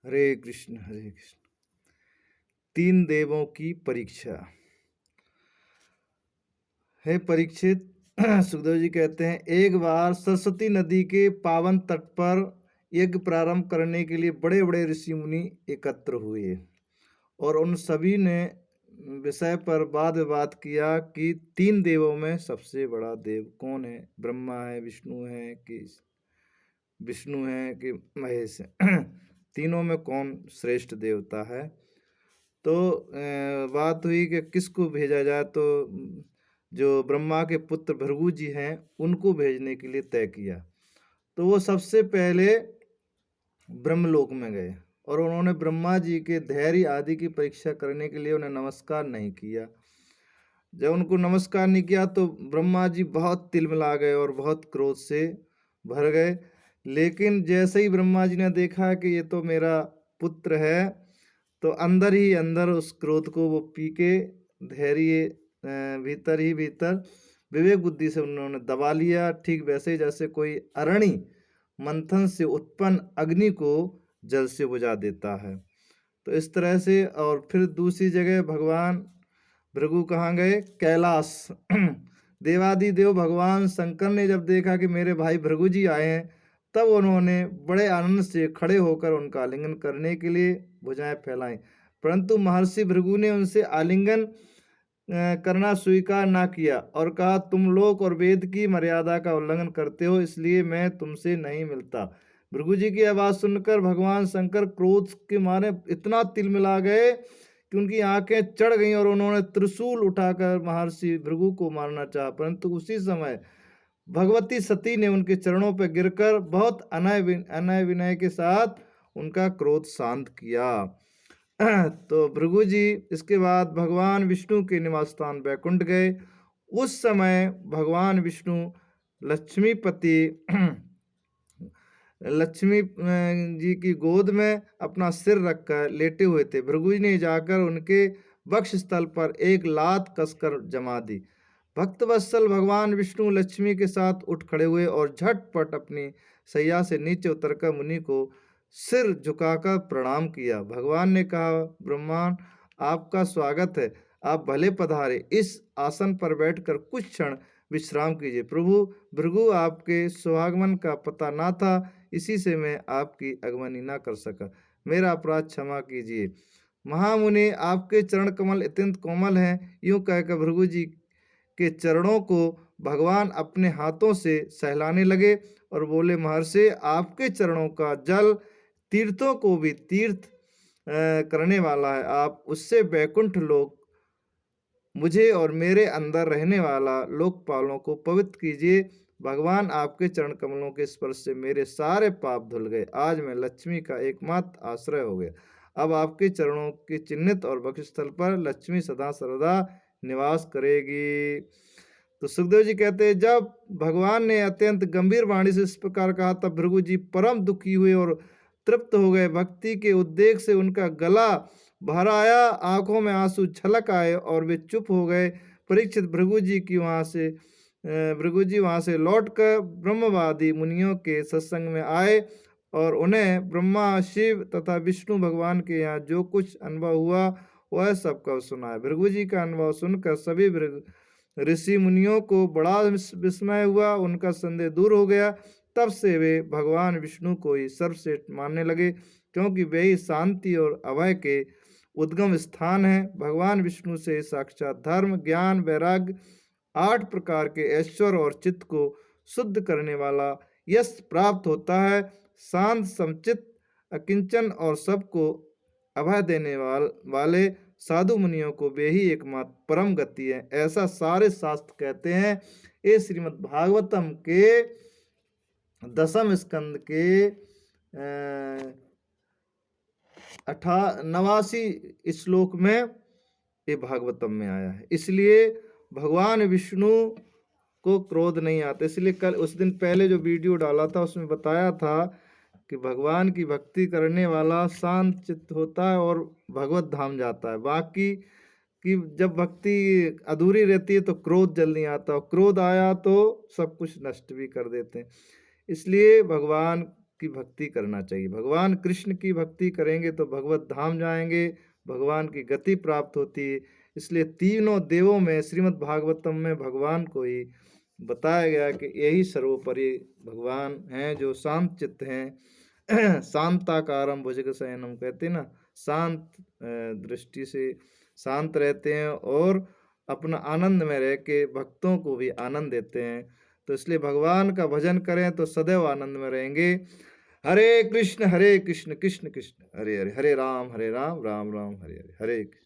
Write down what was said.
हरे कृष्ण हरे कृष्ण। तीन देवों की परीक्षा। हे परीक्षित, सुखदेव जी कहते हैं, एक बार सरस्वती नदी के पावन तट पर यज्ञ प्रारंभ करने के लिए बड़े बड़े ऋषि मुनि एकत्र हुए और उन सभी ने विषय पर वाद विवाद किया कि तीन देवों में सबसे बड़ा देव कौन है। ब्रह्मा है, विष्णु है कि महेश है। तीनों में कौन श्रेष्ठ देवता है। तो बात हुई कि किसको भेजा जाए। तो जो ब्रह्मा के पुत्र भृगु जी हैं उनको भेजने के लिए तय किया। तो वो सबसे पहले ब्रह्मलोक में गए और उन्होंने ब्रह्मा जी के धैर्य आदि की परीक्षा करने के लिए उन्हें नमस्कार नहीं किया। जब उनको नमस्कार नहीं किया तो ब्रह्मा जी बहुत तिलमिला गए और बहुत क्रोध से भर गए। लेकिन जैसे ही ब्रह्मा जी ने देखा कि ये तो मेरा पुत्र है, तो अंदर ही अंदर उस क्रोध को वो पी के धैर्य भीतर ही भीतर विवेक बुद्धि से उन्होंने दबा लिया। ठीक वैसे ही जैसे कोई अरणि मंथन से उत्पन्न अग्नि को जल से बुझा देता है। तो इस तरह से। और फिर दूसरी जगह भगवान भृगु कहाँ गए? कैलाश। देवादिदेव भगवान शंकर ने जब देखा कि मेरे भाई भृगु जी आए हैं, तब उन्होंने बड़े आनंद से खड़े होकर उनका आलिंगन करने के लिए भुजाएं फैलाई। परंतु महर्षि भृगु ने उनसे आलिंगन करना स्वीकार ना किया और कहा, तुम लोक और वेद की मर्यादा का उल्लंघन करते हो, इसलिए मैं तुमसे नहीं मिलता। भृगु जी की आवाज सुनकर भगवान शंकर क्रोध के मारे इतना तिलमिला गए कि उनकी आंखें चढ़ गईं और उन्होंने त्रिशूल उठाकर महर्षि भृगु को मारना चाहा। परंतु उसी समय भगवती सती ने उनके चरणों पर गिरकर बहुत अनय विनय के साथ उनका क्रोध शांत किया। तो भृगु जी इसके बाद भगवान विष्णु के निवास स्थान वैकुंठ गए। उस समय भगवान विष्णु लक्ष्मीपति लक्ष्मी जी की गोद में अपना सिर रखकर लेटे हुए थे। भृगु जी ने जाकर उनके वक्ष स्थल पर एक लात कसकर जमा दी। भक्तवत्सल भगवान विष्णु लक्ष्मी के साथ उठ खड़े हुए और झटपट अपनी सैया से नीचे उतरकर मुनि को सिर झुकाकर प्रणाम किया। भगवान ने कहा, ब्रह्मांड आपका स्वागत है, आप भले पधारे। इस आसन पर बैठकर कुछ क्षण विश्राम कीजिए। प्रभु, भृगु आपके स्वागमन का पता ना था, इसी से मैं आपकी अगवानी ना कर सका, मेरा अपराध क्षमा कीजिए। महामुनि, आपके चरण कमल अत्यंत कोमल हैं। यूं कहकर भृगु जी के चरणों को भगवान अपने हाथों से सहलाने लगे और बोले, महर्षि, आपके चरणों का जल तीर्थों को भी तीर्थ करने वाला है। आप उससे बैकुंठ लोक, मुझे और मेरे अंदर रहने वाला लोकपालों को पवित्र कीजिए। भगवान, आपके चरण कमलों के स्पर्श से मेरे सारे पाप धुल गए। आज मैं लक्ष्मी का एकमात्र आश्रय हो गया। अब आपके चरणों के चिन्हित और वक्षस्थल पर लक्ष्मी सदा सर्वदा निवास करेगी। तो सुखदेव जी कहते हैं, जब भगवान ने अत्यंत गंभीर वाणी से इस प्रकार कहा, तब भृगु जी परम दुखी हुए और तृप्त हो गए। भक्ति के उद्देश्य से उनका गला भर आया, आंखों में आंसू छलक आए और वे चुप हो गए। परीक्षित, भृगु जी वहां से लौटकर ब्रह्मवादी मुनियों के सत्संग में आए और उन्हें ब्रह्मा, शिव तथा विष्णु भगवान के यहाँ जो कुछ अनुभव हुआ वह सबका सुनाया। भृगु जी का अनुभव सुनकर सभी ऋषि मुनियों को बड़ा विस्मय हुआ, उनका संदेह दूर हो गया। तब से वे भगवान विष्णु को ही सर्वश्रेष्ठ मानने लगे, क्योंकि वे ही शांति और अभय के उद्गम स्थान है। भगवान विष्णु से साक्षात धर्म, ज्ञान, वैराग्य, 8 प्रकार के ऐश्वर्य और चित्त को शुद्ध करने वाला यश प्राप्त होता है। शांत, समचित, अकिंचन और सबको अभय देने वाले साधु मुनियों को वे ही एकमात्र परम गति है, ऐसा सारे शास्त्र कहते हैं। ये श्रीमद् भागवतम के 10वें स्कंद के 89 श्लोक में ये भागवतम में आया है। इसलिए भगवान विष्णु को क्रोध नहीं आता। इसलिए कल उस दिन पहले जो वीडियो डाला था उसमें बताया था कि भगवान की भक्ति करने वाला शांत चित्त होता है और भगवत धाम जाता है। बाकी कि जब भक्ति अधूरी रहती है तो क्रोध जल्दी आता है, और क्रोध आया तो सब कुछ नष्ट भी कर देते हैं। इसलिए भगवान की भक्ति करना चाहिए। भगवान कृष्ण की भक्ति करेंगे तो भगवत धाम जाएँगे, भगवान की गति प्राप्त होती है। इसलिए तीनों देवों में श्रीमद् भागवतम में भगवान को ही बताया गया कि यही सर्वोपरि भगवान हैं जो शांत चित्त हैं। शांताकारम भुजगशयनम कहते हैं ना, शांत दृष्टि से शांत रहते हैं और अपना आनंद में रह के भक्तों को भी आनंद देते हैं। तो इसलिए भगवान का भजन करें तो सदैव आनंद में रहेंगे। हरे कृष्ण कृष्ण कृष्ण हरे हरे, हरे राम राम राम हरे हरे, हरे कृष्ण।